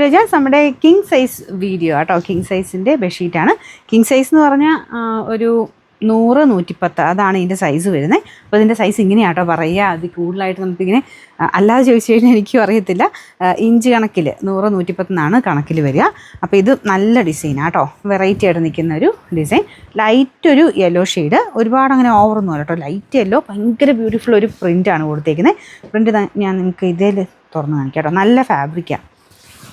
Villagers നമ്മുടെ king size video കേട്ടോ. King സൈസിൻ്റെ ബെഡ്ഷീറ്റാണ്. King size എന്ന് പറഞ്ഞാൽ ഒരു 100 110 അതാണ് ഇതിൻ്റെ സൈസ് വരുന്നത്. അപ്പോൾ ഇതിൻ്റെ സൈസ് ഇങ്ങനെയാട്ടോ പറയുക. അത് കൂടുതലായിട്ട് നമുക്കിങ്ങനെ അല്ലാതെ ചോദിച്ചു കഴിഞ്ഞാൽ എനിക്കും അറിയത്തില്ല. ഇഞ്ച് കണക്കിൽ 100 110 എന്നാണ് കണക്കിൽ വരിക. അപ്പോൾ ഇത് നല്ല ഡിസൈനാണ് കേട്ടോ. വെറൈറ്റി ആയിട്ട് നിൽക്കുന്ന ഒരു ഡിസൈൻ. ലൈറ്റ് ഒരു യെല്ലോ ഷെയ്ഡ്, ഒരുപാട് അങ്ങനെ ഓവറൊന്നും അല്ല കേട്ടോ. ലൈറ്റ് യെല്ലോ, ഭയങ്കര ബ്യൂട്ടിഫുൾ ഒരു പ്രിൻ്റാണ് കൊടുത്തേക്കുന്നത്. പ്രിൻ്റ് ഞാൻ നിങ്ങൾക്ക് ഇതിൽ തുറന്ന് കാണിക്കാം കേട്ടോ. നല്ല ഫാബ്രിക്കാണ്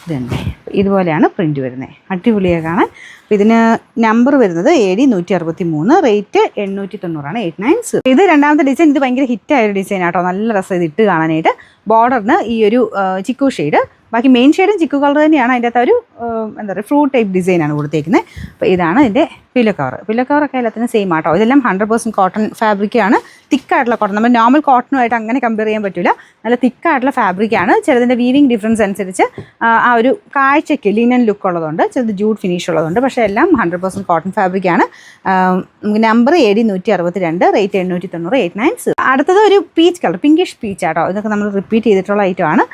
ഇതുണ്ട്. ഇതുപോലെയാണ് പ്രിൻ്റ് വരുന്നത്. അടിപൊളിയാണ് കാണാൻ. അപ്പോൾ ഇതിന് നമ്പർ വരുന്നത് AD 163, റേറ്റ് 890 890. ഇത് രണ്ടാമത്തെ ഡിസൈൻ. ഇത് ഭയങ്കര ഹിറ്റായൊരു ഡിസൈൻ ആട്ടോ. നല്ല രസം ഇത് ഇട്ട് കാണാനായിട്ട്. ബോർഡറിന് ഈ ഒരു ചിക്കു ഷെയ്ഡ്, ബാക്കി മെയിൻ ഷെയ്ഡും ചിക്കു കളർ തന്നെയാണ്. അതിൻ്റെ അകത്ത് ഒരു എന്താ പറയുക ഫ്രൂട്ട് ടൈപ്പ് ഡിസൈനാണ് കൊടുത്തേക്കുന്നത്. അപ്പോൾ ഇതാണ് ഇതിൻ്റെ പില്ലോ കവർ. പില്ലോ കവറൊക്കെ എല്ലാത്തിനും സെയിം ആട്ടോ. ഇതെല്ലാം 100% കോട്ടൺ ഫാബ്രിക്കാണ്. തിക്കായിട്ടുള്ള കോട്ടൺ. നമ്മൾ നോർമൽ കോട്ടണുമായിട്ട് അങ്ങനെ കമ്പയർ ചെയ്യാൻ പറ്റില്ല. നല്ല തിക്കായിട്ടുള്ള ഫാബ്രിക്കാണ്. ചിലതിൻ്റെ വീവിങ് ഡിഫറൻസ് അനുസരിച്ച് ആ ഒരു കാഴ്ചയ്ക്ക് ലിനൻ ലുക്ക് ഉള്ളതുണ്ട്, ചിലത് ജൂട്ട് ഫിനിഷ് ഉള്ളതുണ്ട്. പക്ഷേ എല്ലാം 100% കോട്ടൺ ഫാബ്രിക്കാണ്. Number AD 162, rate 890 890. അടുത്തത് ഒരു പീച്ച് കളർ, പിങ്കിഷ് പീച്ച് ആട്ടോ. ഇതൊക്കെ നമ്മൾ റിപ്പീറ്റ് ചെയ്തിട്ടുള്ള ഐറ്റമാണ്.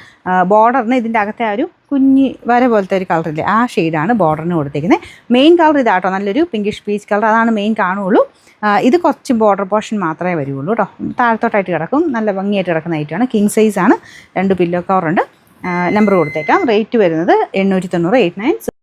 ബോർഡറിന് ഇതിൻ്റെ അകത്തെ ആ ഒരു കുഞ്ഞി വര പോലത്തെ ഒരു കളറില്ലേ, ആ ഷെയ്ഡാണ് ബോർഡറിന് കൊടുത്തേക്കുന്നത്. മെയിൻ കളർ ഇതാട്ടോ, നല്ലൊരു പിങ്കിഷ് പീച്ച് കളർ. അതാണ് മെയിൻ കാണുകയുള്ളൂ. ഇത് കുറച്ച് ബോർഡർ പോർഷൻ മാത്രമേ വരുള്ളൂ കേട്ടോ. താഴത്തോട്ടായിട്ട് കിടക്കും, നല്ല ഭംഗിയായിട്ട് കിടക്കുന്ന ഐറ്റമാണ്. കിങ് സൈസാണ്. 2 പില്ലോ കവറുണ്ട്. നമ്പർ കൊടുത്തേക്കാം. റേറ്റ് വരുന്നത് 890 890.